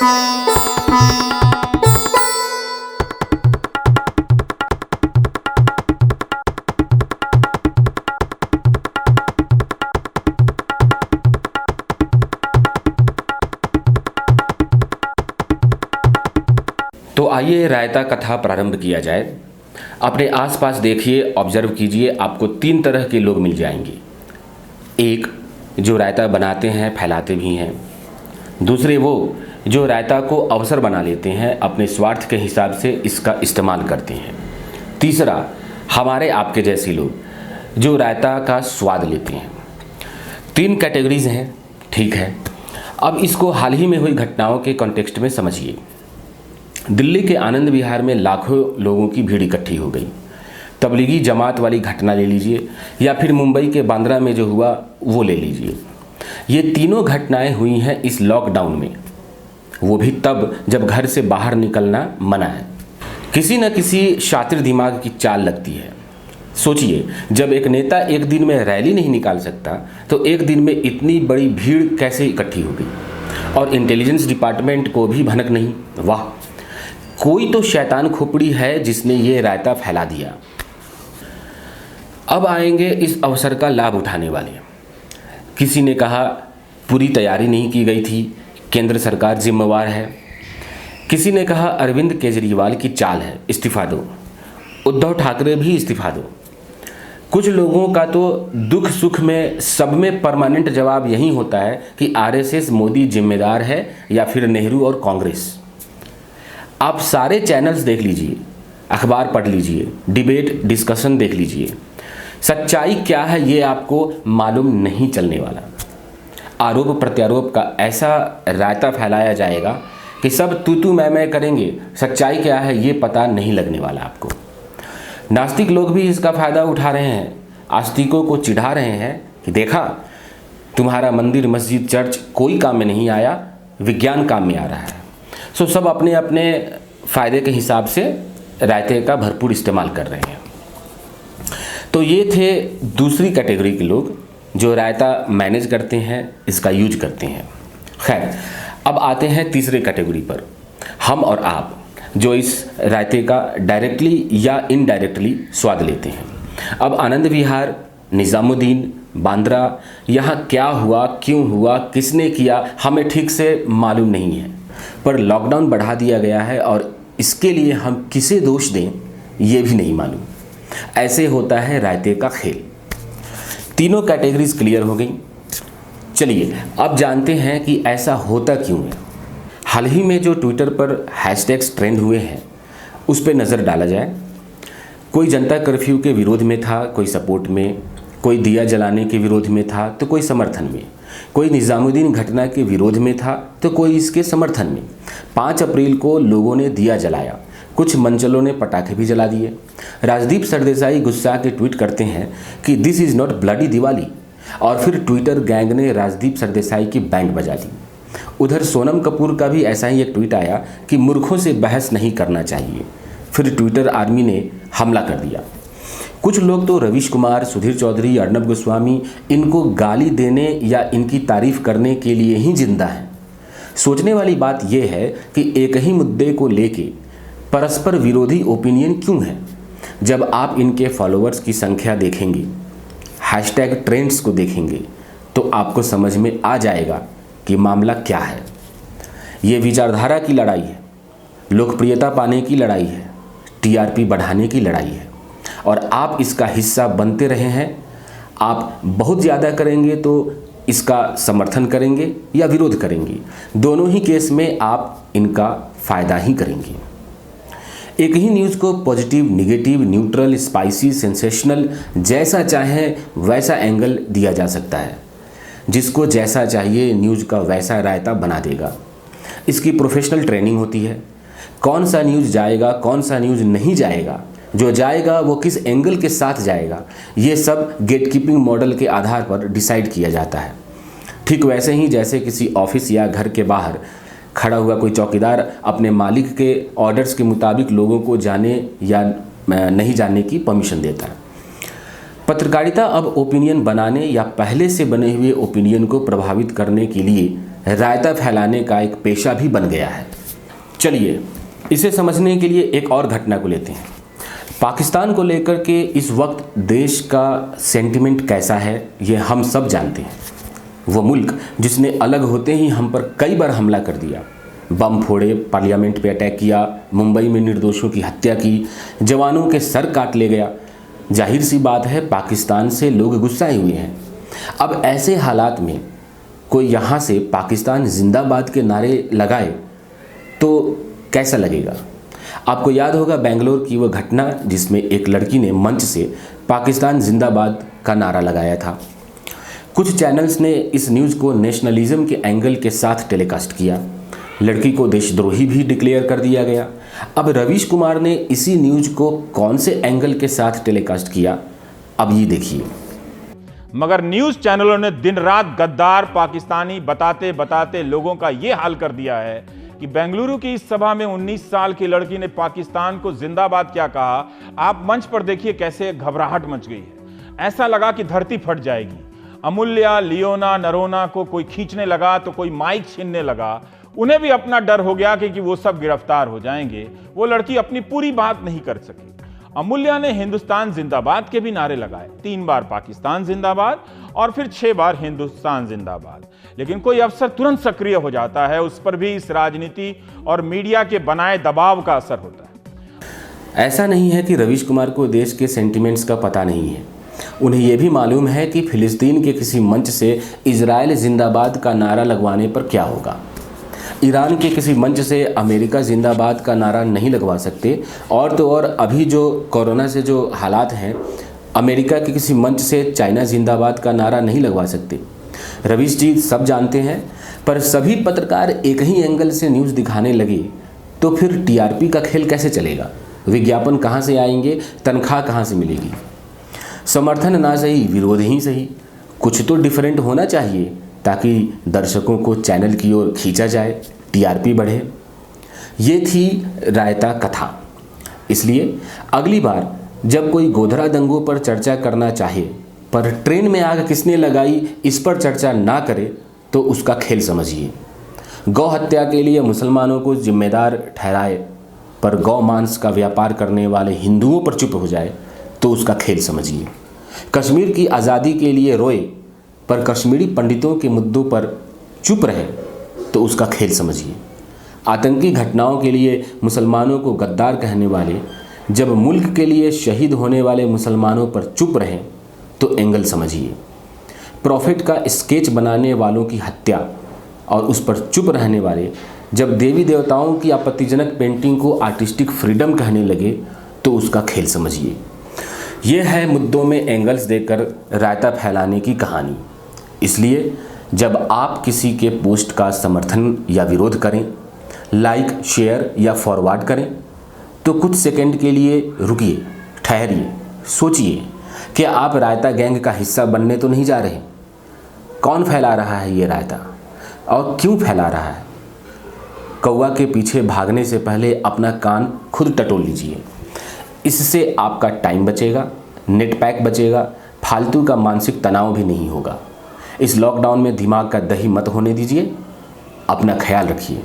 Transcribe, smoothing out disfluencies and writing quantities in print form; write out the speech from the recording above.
तो आइए रायता कथा प्रारंभ किया जाए। अपने आसपास देखिए, ऑब्जर्व कीजिए, आपको 3 तरह के लोग मिल जाएंगे। एक, जो रायता बनाते हैं, फैलाते भी हैं। दूसरे, वो जो रायता को अवसर बना लेते हैं, अपने स्वार्थ के हिसाब से इसका इस्तेमाल करते हैं। तीसरा, हमारे आपके जैसे लोग जो रायता का स्वाद लेते हैं। 3 कैटेगरीज हैं, ठीक है। अब इसको हाल ही में हुई घटनाओं के कॉन्टेक्स्ट में समझिए। दिल्ली के आनंद विहार में लाखों लोगों की भीड़ इकट्ठी हो गई। तबलीगी जमात वाली घटना ले लीजिए, या फिर मुंबई के बांद्रा में जो हुआ वो ले लीजिए। ये तीनों घटनाएं हुई हैं इस लॉकडाउन में, वो भी तब जब घर से बाहर निकलना मना है। किसी न किसी शातिर दिमाग की चाल लगती है। सोचिए, जब एक नेता एक दिन में रैली नहीं निकाल सकता तो एक दिन में इतनी बड़ी भीड़ कैसे इकट्ठी हो गई। और इंटेलिजेंस डिपार्टमेंट को भी भनक नहीं। वाह, कोई तो शैतान खोपड़ी है जिसने ये रायता फैला दिया। अब आएंगे इस अवसर का लाभ उठाने वाले। किसी ने कहा पूरी तैयारी नहीं की गई थी, केंद्र सरकार जिम्मेवार है। किसी ने कहा अरविंद केजरीवाल की चाल है, इस्तीफा दो। उद्धव ठाकरे भी इस्तीफा दो। कुछ लोगों का तो दुख सुख में सब में परमानेंट जवाब यही होता है कि आरएसएस मोदी जिम्मेदार है या फिर नेहरू और कांग्रेस। आप सारे चैनल्स देख लीजिए, अखबार पढ़ लीजिए, डिबेट डिस्कशन देख लीजिए, सच्चाई क्या है ये आपको मालूम नहीं चलने वाला। आरोप प्रत्यारोप का ऐसा रायता फैलाया जाएगा कि सब तू मैं करेंगे, सच्चाई क्या है ये पता नहीं लगने वाला आपको। नास्तिक लोग भी इसका फ़ायदा उठा रहे हैं, आस्तिकों को चिढ़ा रहे हैं कि देखा तुम्हारा मंदिर मस्जिद चर्च कोई काम में नहीं आया, विज्ञान काम में आ रहा है। सो सब अपने अपने फ़ायदे के हिसाब से रायते का भरपूर इस्तेमाल कर रहे हैं। तो ये थे दूसरी कैटेगरी के लोग जो रायता मैनेज करते हैं, इसका यूज करते हैं। खैर, अब आते हैं तीसरे कैटेगरी पर, हम और आप, जो इस रायते का डायरेक्टली या इनडायरेक्टली स्वाद लेते हैं। अब आनंद विहार, निज़ामुद्दीन, बांद्रा, यहाँ क्या हुआ, क्यों हुआ, किसने किया, हमें ठीक से मालूम नहीं है, पर लॉकडाउन बढ़ा दिया गया है और इसके लिए हम किसे दोष दें ये भी नहीं मालूम। ऐसे होता है रायते का खेल। तीनों कैटेगरीज क्लियर हो गई। चलिए अब जानते हैं कि ऐसा होता क्यों है। हाल ही में जो ट्विटर पर हैशटैग्स ट्रेंड हुए हैं उस पर नज़र डाला जाए। कोई जनता कर्फ्यू के विरोध में था, कोई सपोर्ट में, कोई दिया जलाने के विरोध में था तो कोई समर्थन में, कोई निज़ामुद्दीन घटना के विरोध में था तो कोई इसके समर्थन में। 5 अप्रैल को लोगों ने दिया जलाया, कुछ मंचलों ने पटाखे भी जला दिए। राजदीप सरदेसाई गुस्सा के ट्वीट करते हैं कि this is not bloody Diwali, और फिर ट्विटर गैंग ने राजदीप सरदेसाई की बैंड बजा दी। उधर सोनम कपूर का भी ऐसा ही एक ट्वीट आया कि मूर्खों से बहस नहीं करना चाहिए। फिर ट्विटर आर्मी ने हमला कर दिया। कुछ लोग तो रवीश कुमार, सुधीर चौधरी, अर्नब गोस्वामी, इनको गाली देने या इनकी तारीफ करने के लिए ही जिंदा हैं। सोचने वाली बात यह है कि एक ही मुद्दे को लेके परस्पर विरोधी ओपिनियन क्यों है। जब आप इनके फॉलोअर्स की संख्या देखेंगे, हैशटैग ट्रेंड्स को देखेंगे, तो आपको समझ में आ जाएगा कि मामला क्या है। ये विचारधारा की लड़ाई है, लोकप्रियता पाने की लड़ाई है, टीआरपी बढ़ाने की लड़ाई है, और आप इसका हिस्सा बनते रहे हैं। आप बहुत ज़्यादा करेंगे तो इसका समर्थन करेंगे या विरोध करेंगे, दोनों ही केस में आप इनका फ़ायदा ही करेंगे। एक ही न्यूज़ को positive, negative, neutral, spicy, sensational, जैसा चाहे वैसा एंगल दिया जा सकता है। जिसको जैसा चाहिए न्यूज़ का वैसा रायता बना देगा। इसकी प्रोफेशनल ट्रेनिंग होती है, कौन सा न्यूज़ जाएगा, कौन सा न्यूज़ नहीं जाएगा, जो जाएगा वो किस एंगल के साथ जाएगा, ये सब गेटकीपिंग मॉडल के आधार पर डिसाइड किया जाता है। ठीक वैसे ही जैसे किसी ऑफिस या घर के बाहर खड़ा हुआ कोई चौकीदार अपने मालिक के ऑर्डर्स के मुताबिक लोगों को जाने या नहीं जाने की परमिशन देता है। पत्रकारिता अब ओपिनियन बनाने या पहले से बने हुए ओपिनियन को प्रभावित करने के लिए रायता फैलाने का एक पेशा भी बन गया है। चलिए इसे समझने के लिए एक और घटना को लेते हैं। पाकिस्तान को लेकर के इस वक्त देश का सेंटिमेंट कैसा है ये हम सब जानते हैं। वो मुल्क जिसने अलग होते ही हम पर कई बार हमला कर दिया, बम फोड़े, पार्लियामेंट पे अटैक किया, मुंबई में निर्दोषों की हत्या की, जवानों के सर काट ले गया। जाहिर सी बात है पाकिस्तान से लोग गुस्साए हुए हैं। अब ऐसे हालात में कोई यहाँ से पाकिस्तान जिंदाबाद के नारे लगाए तो कैसा लगेगा। आपको याद होगा बेंगलोर की वो घटना जिसमें एक लड़की ने मंच से पाकिस्तान जिंदाबाद का नारा लगाया था। कुछ चैनल्स ने इस न्यूज़ को नेशनलिज्म के एंगल के साथ टेलीकास्ट किया। लड़की को देशद्रोही भी डिक्लेयर कर दिया गया। अब रवीश कुमार ने इसी न्यूज़ को कौन से एंगल के साथ टेलीकास्ट किया, अब ये देखिए। मगर न्यूज़ चैनलों ने दिन रात गद्दार पाकिस्तानी बताते बताते लोगों का ये हाल कर दिया है कि बेंगलुरु की इस सभा में 19 साल की लड़की ने पाकिस्तान को जिंदाबाद क्या कहा। आप मंच पर देखिए कैसे घबराहट मच गई है। ऐसा लगा कि धरती फट जाएगी। अमूल्या, लियोना, नरोना को कोई खींचने लगा तो कोई माइक छीनने लगा। उन्हें भी अपना डर हो गया कि वो सब गिरफ्तार हो जाएंगे। वो लड़की अपनी पूरी बात नहीं कर सकी। अमूल्या ने हिंदुस्तान जिंदाबाद के भी नारे लगाए, 3 बार पाकिस्तान जिंदाबाद और फिर 6 बार हिंदुस्तान जिंदाबाद। लेकिन कोई अफसर तुरंत सक्रिय हो जाता है, उस पर भी इस राजनीति और मीडिया के बनाए दबाव का असर होता है। ऐसा नहीं है कि रवीश कुमार को देश के सेंटिमेंट्स का पता नहीं है। उन्हें यह भी मालूम है कि फिलिस्तीन के किसी मंच से इजराइल जिंदाबाद का नारा लगवाने पर क्या होगा। ईरान के किसी मंच से अमेरिका जिंदाबाद का नारा नहीं लगवा सकते, और तो और अभी जो कोरोना से जो हालात हैं, अमेरिका के किसी मंच से चाइना जिंदाबाद का नारा नहीं लगवा सकते। रवीश जी सब जानते हैं, पर सभी पत्रकार एक ही एंगल से न्यूज़ दिखाने लगे तो फिर टीआरपी का खेल कैसे चलेगा। विज्ञापन कहाँ से आएंगे, तनख्वाह कहाँ से मिलेगी। समर्थन ना सही, विरोध ही सही, कुछ तो डिफरेंट होना चाहिए ताकि दर्शकों को चैनल की ओर खींचा जाए, टीआरपी बढ़े। ये थी रायता कथा। इसलिए अगली बार जब कोई गोधरा दंगों पर चर्चा करना चाहे पर ट्रेन में आग किसने लगाई इस पर चर्चा ना करे तो उसका खेल समझिए। गौ हत्या के लिए मुसलमानों को जिम्मेदार ठहराए पर गौ मांस का व्यापार करने वाले हिंदुओं पर चुप हो जाए तो उसका खेल समझिए। कश्मीर की आज़ादी के लिए रोए पर कश्मीरी पंडितों के मुद्दों पर चुप रहे तो उसका खेल समझिए। आतंकी घटनाओं के लिए मुसलमानों को गद्दार कहने वाले जब मुल्क के लिए शहीद होने वाले मुसलमानों पर चुप रहें तो एंगल समझिए। प्रॉफिट का स्केच बनाने वालों की हत्या और उस पर चुप रहने वाले जब देवी देवताओं की आपत्तिजनक पेंटिंग को आर्टिस्टिक फ्रीडम कहने लगे तो उसका खेल समझिए। यह है मुद्दों में एंगल्स देकर रायता फैलाने की कहानी। इसलिए जब आप किसी के पोस्ट का समर्थन या विरोध करें, लाइक, शेयर या फॉरवर्ड करें तो कुछ सेकंड के लिए रुकिए, ठहरिए, सोचिए कि आप रायता गैंग का हिस्सा बनने तो नहीं जा रहे। कौन फैला रहा है ये रायता और क्यों फैला रहा है। कौवा के पीछे भागने से पहले अपना कान खुद टटोल लीजिए। इससे आपका टाइम बचेगा, नेट पैक बचेगा, फालतू का मानसिक तनाव भी नहीं होगा। इस लॉकडाउन में दिमाग का दही मत होने दीजिए। अपना ख्याल रखिए।